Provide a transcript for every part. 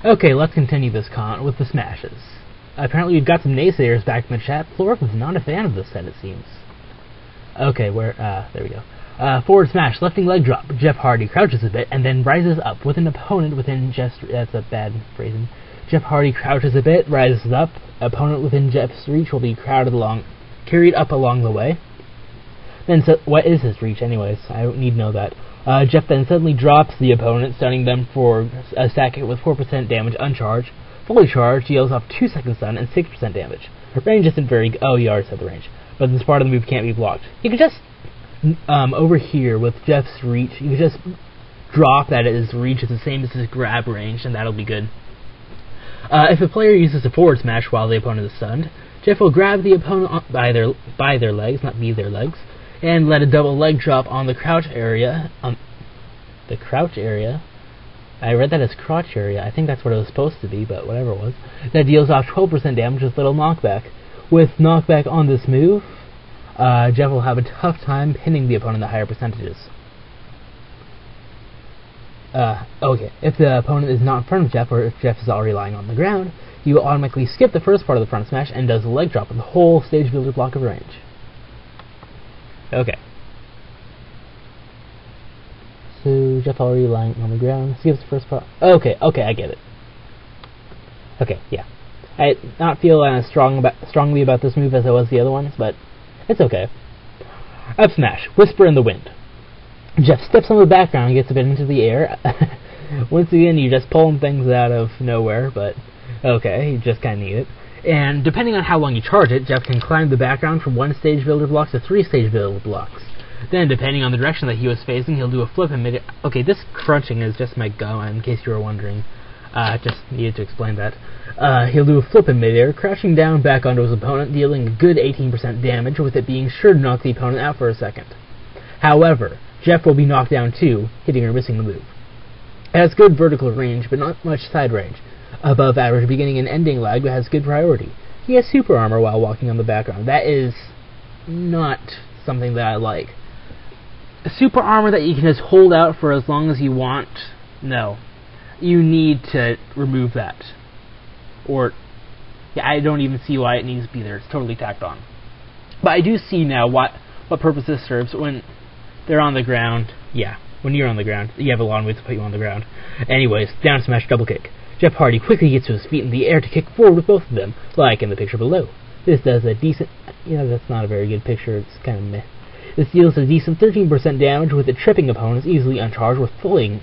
Okay, let's continue this con with the smashes. Apparently we've got some naysayers back in the chat. Florif is not a fan of this set, it seems. Okay, there we go. Forward smash, lifting leg drop. Jeff Hardy crouches a bit and then rises up with an opponent within Jeff's... That's a bad phrasing. Jeff Hardy crouches a bit, rises up. Opponent within Jeff's reach will be carried up along the way. Then, what is his reach anyways? I don't need to know that. Jeff then suddenly drops the opponent, stunning them for a second with 4% damage uncharged. Fully charged, deals off 2 second stun and 6% damage. Range isn't very... Oh, you already said the range. But this part of the move can't be blocked. You could just... over here with Jeff's reach, you could just drop that his reach is the same as his grab range, and that'll be good. If a player uses a forward smash while the opponent is stunned, Jeff will grab the opponent by their legs, not be their legs, and let a double leg drop on the crouch area. The crouch area? I read that as crotch area. I think that's what it was supposed to be, but whatever it was. That deals off 12% damage with little knockback. With knockback on this move, Jeff will have a tough time pinning the opponent at higher percentages. Okay, if the opponent is not in front of Jeff, or if Jeff is already lying on the ground, he will automatically skip the first part of the front smash and does a leg drop with the whole stage builder block of range. Okay. So, Jeff already lying on the ground, skips the first part. Okay, I get it. Okay, yeah. I not feel as strongly about this move as I was the other ones, but it's okay. Up smash, Whisper in the Wind. Jeff steps on the background and gets a bit into the air. Once again, you're just pulling things out of nowhere, but okay, you just kind of need it. And depending on how long you charge it, Jeff can climb the background from 1 stage builder blocks to 3 stage builder blocks. Then, depending on the direction that he was facing, he'll do a flip in mid... Okay, this crunching is just my gum, in case you were wondering. Just needed to explain that. He'll do a flip in midair, crashing down back onto his opponent, dealing a good 18% damage, with it being sure to knock the opponent out for a second. However, Jeff will be knocked down too, hitting or missing the move. It has good vertical range, but not much side range. Above average beginning and ending lag, but has good priority. He has super armor while walking on the background. That is not something that I like. Super armor that you can just hold out for as long as you want, no. You need to remove that. Or, yeah, I don't even see why it needs to be there. It's totally tacked on. But I do see now what purpose this serves when they're on the ground. Yeah, when you're on the ground. You have a long way to put you on the ground. Anyways, down smash double kick. Jeff Hardy quickly gets to his feet in the air to kick forward with both of them, like in the picture below. This does a decent... that's not a very good picture. It's kind of meh. This deals a decent 13% damage with the tripping opponents easily uncharged. With fully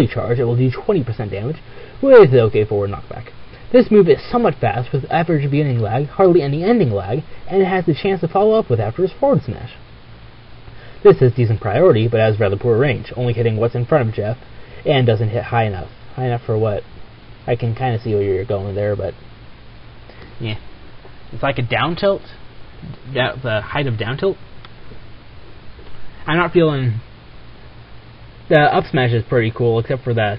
charged, it will do 20% damage with the OK forward knockback. This move is somewhat fast with average beginning lag, hardly any ending lag, and it has the chance to follow up with after his forward smash. This has decent priority, but has rather poor range, only hitting what's in front of Jeff, and doesn't hit high enough. High enough for what? I can kind of see where you're going there, but... yeah. It's like a down tilt? The height of down tilt? I'm not feeling... The up smash is pretty cool, except for the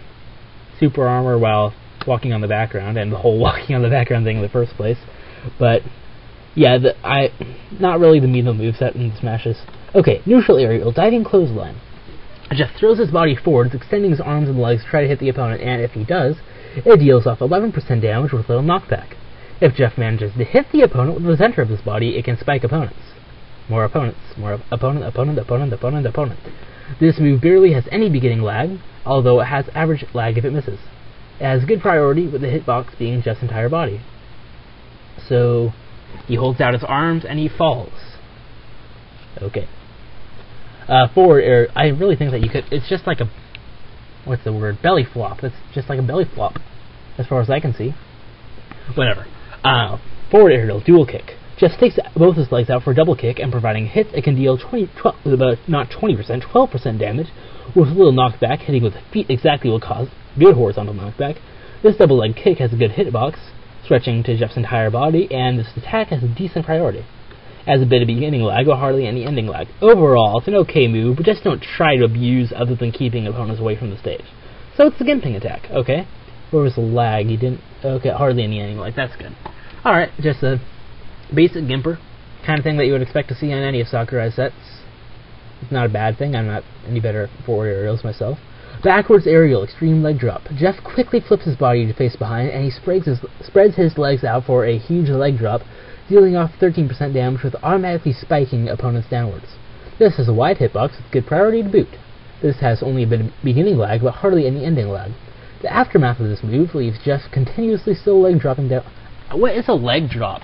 super armor while walking on the background, and the whole walking on the background thing in the first place. But, yeah, not really the meat of the moveset in the smashes. Okay, neutral aerial, diving clothesline. Jeff throws his body forwards, extending his arms and legs to try to hit the opponent, and if he does, it deals off 11% damage with little knockback. If Jeff manages to hit the opponent with the center of his body, it can spike opponents. More opponents. More opponent. This move barely has any beginning lag, although it has average lag if it misses. It has good priority, with the hitbox being Jeff's entire body. So, he holds out his arms and he falls. Okay. Forward air, I really think that you could, it's just like a, what's the word, belly flop. It's just like a belly flop, as far as I can see. Whatever. Forward aerial, dual kick. Jeff takes both his legs out for a double kick, and providing hits, it can deal 12% damage, with a little knockback. Hitting with the feet exactly will cause good horizontal knockback. This double leg kick has a good hitbox, stretching to Jeff's entire body, and this attack has a decent priority. Has a bit of beginning lag, or hardly any ending lag. Overall, it's an okay move, but just don't try to abuse other than keeping opponents away from the stage. So it's the gimping attack, okay? Where was the lag? You didn't... okay, hardly any ending lag. That's good. Alright, just a basic gimper. Kind of thing that you would expect to see on any of Sakurai sets. It's not a bad thing. I'm not any better at forward aerials myself. Backwards aerial, extreme leg drop. Jeff quickly flips his body to face behind, and he spreads his legs out for a huge leg drop, dealing off 13% damage with automatically spiking opponents downwards. This has a wide hitbox with good priority to boot. This has only a beginning lag, but hardly any ending lag. The aftermath of this move leaves Jeff continuously still leg dropping down. What is a leg drop?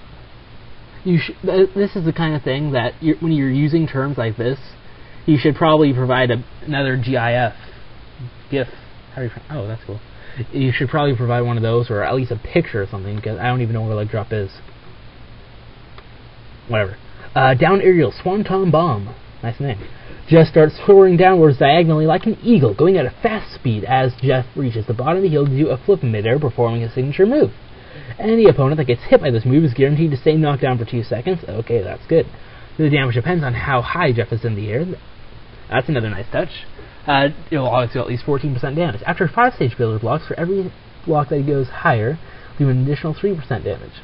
This is the kind of thing that when you're using terms like this, you should probably provide another GIF. Oh, that's cool. You should probably provide one of those, or at least a picture or something, because I don't even know where leg drop is. Whatever. Down aerial, Swanton Bomb. Nice name. Jeff starts soaring downwards diagonally like an eagle, going at a fast speed as Jeff reaches the bottom of the hill to do a flip in midair, performing his signature move. Any opponent that gets hit by this move is guaranteed to stay knocked down for 2 seconds. Okay, that's good. The damage depends on how high Jeff is in the air. That's another nice touch. It will always do at least 14% damage. After 5 stage failure blocks, for every block that goes higher, do an additional 3% damage.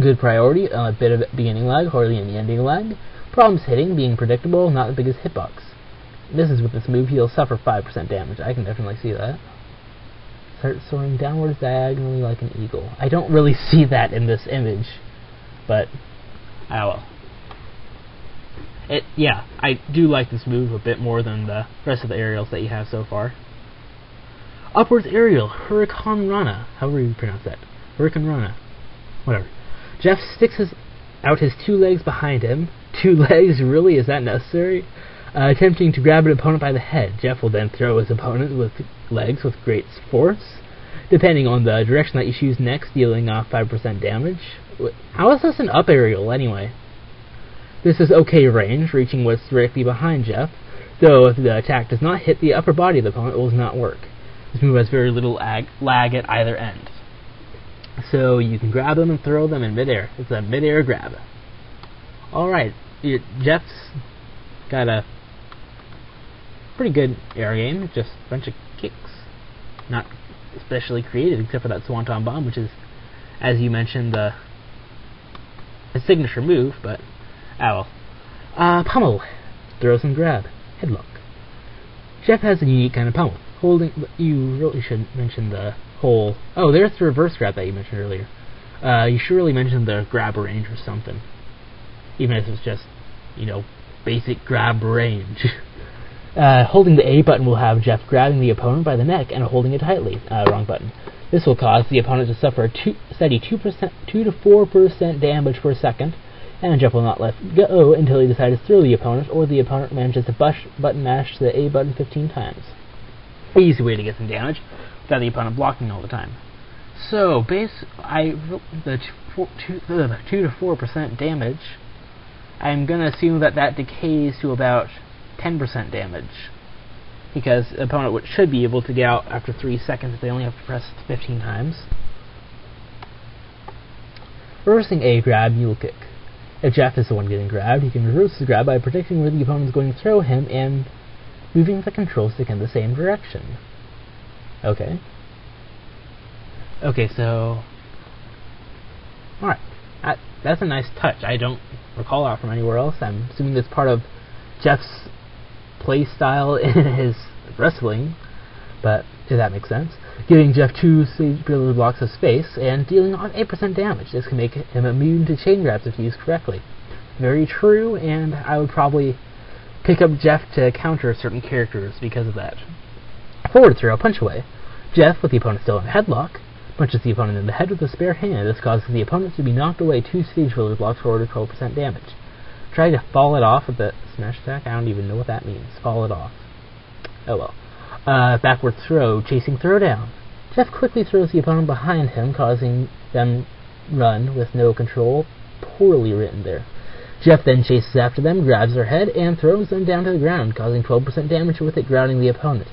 Good priority, a bit of beginning lag, hardly any ending lag. Problems hitting, being predictable, not the biggest hitbox. Misses with this move, he'll suffer 5% damage. I can definitely see that. Start soaring downwards diagonally like an eagle. I don't really see that in this image, but oh well. Yeah, I do like this move a bit more than the rest of the aerials that you have so far. Upwards aerial, Hurricane Rana. However you pronounce that. Hurricane Rana. Whatever. Jeff sticks out his 2 legs behind him. 2 legs? Really? Is that necessary? Attempting to grab an opponent by the head. Jeff will then throw his opponent with legs with great force, depending on the direction that you choose next, dealing off 5% damage. How is this an up aerial, anyway? This is okay range, reaching what's directly behind Jeff, though if the attack does not hit the upper body of the opponent, it will not work. This move has very little lag at either end. So you can grab them and throw them in midair. It's a midair grab. Alright, Jeff's got a pretty good air game, just a bunch of kicks. Not especially creative, except for that Swanton Bomb, which is, as you mentioned, his signature move, but oh well. Pummel. Throws and grab. Headlock. Jeff has a unique kind of pummel. You really should mention the whole... Oh, there's the reverse grab that you mentioned earlier. You should really mention the grab range or something. Even if it's just, basic grab range. Holding the A button will have Jeff grabbing the opponent by the neck and holding it tightly. Wrong button. This will cause the opponent to suffer a steady 2 to 4% damage per second, and Jeff will not let go until he decides to throw the opponent, or the opponent manages to button mash the A button 15 times. Easy way to get some damage without the opponent blocking all the time. So, the 2 to 4% damage, I'm going to assume that decays to about 10% damage, because the opponent should be able to get out after 3 seconds if they only have to press 15 times. Reversing A grab, mule kick. If Jeff is the one getting grabbed, he can reverse the grab by predicting where the opponent is going to throw him and moving the control stick in the same direction. Okay. Okay, so... Alright. That's a nice touch. I don't recall that from anywhere else. I'm assuming that's part of Jeff's play style in his wrestling, but does that make sense? Giving Jeff 2 stage failure blocks of space and dealing off 8% damage. This can make him immune to chain grabs if used correctly. Very true, and I would probably pick up Jeff to counter certain characters because of that. Forward throw, punch away. Jeff, with the opponent still in a headlock, punches the opponent in the head with a spare hand. This causes the opponent to be knocked away 2 stage failure blocks for order 12% damage. Try to fall it off with the smash attack. I don't even know what that means. Fall it off. Oh well. Backward throw, chasing throwdown. Jeff quickly throws the opponent behind him, causing them run with no control. Poorly written there. Jeff then chases after them, grabs their head, and throws them down to the ground, causing 12% damage with it grounding the opponent.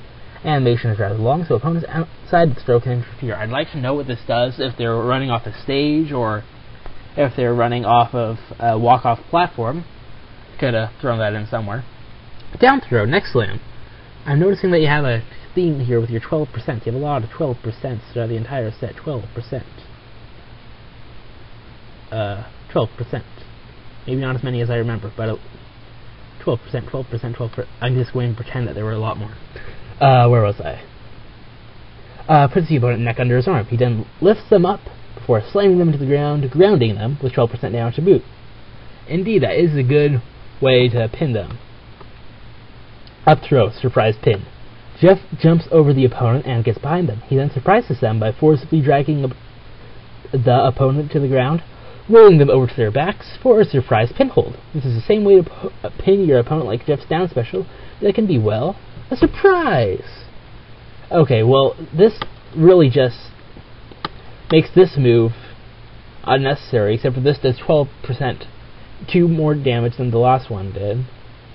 Animation is rather long, so opponents outside the throw can interfere. I'd like to know what this does, if they're running off a stage, or if they're running off of a walk-off platform. Could have thrown that in somewhere. Down throw, neck slam. I'm noticing that you have a theme here with your 12%. You have a lot of 12% throughout the entire set. 12%. 12%. Maybe not as many as I remember, but 12%, 12%, 12%. I'm just going to pretend that there were a lot more. Where was I? Puts the opponent neck under his arm. He then lifts them up before slamming them to the ground, grounding them with 12% damage to boot. Indeed, that is a good way to pin them. Up throw, surprise pin. Jeff jumps over the opponent and gets behind them. He then surprises them by forcibly dragging the opponent to the ground, rolling them over to their backs for a surprise pin hold. This is the same way to pin your opponent like Jeff's down special. That can be, well, a surprise. Okay, well, this really just makes this move unnecessary, except for this does 12%, 2 more damage than the last one did.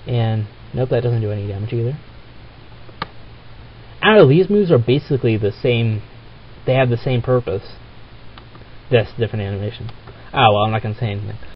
And nope, that doesn't do any damage either. I don't know, these moves are basically the same. They have the same purpose. Just different animation. Oh, well, I'm not going to say anything.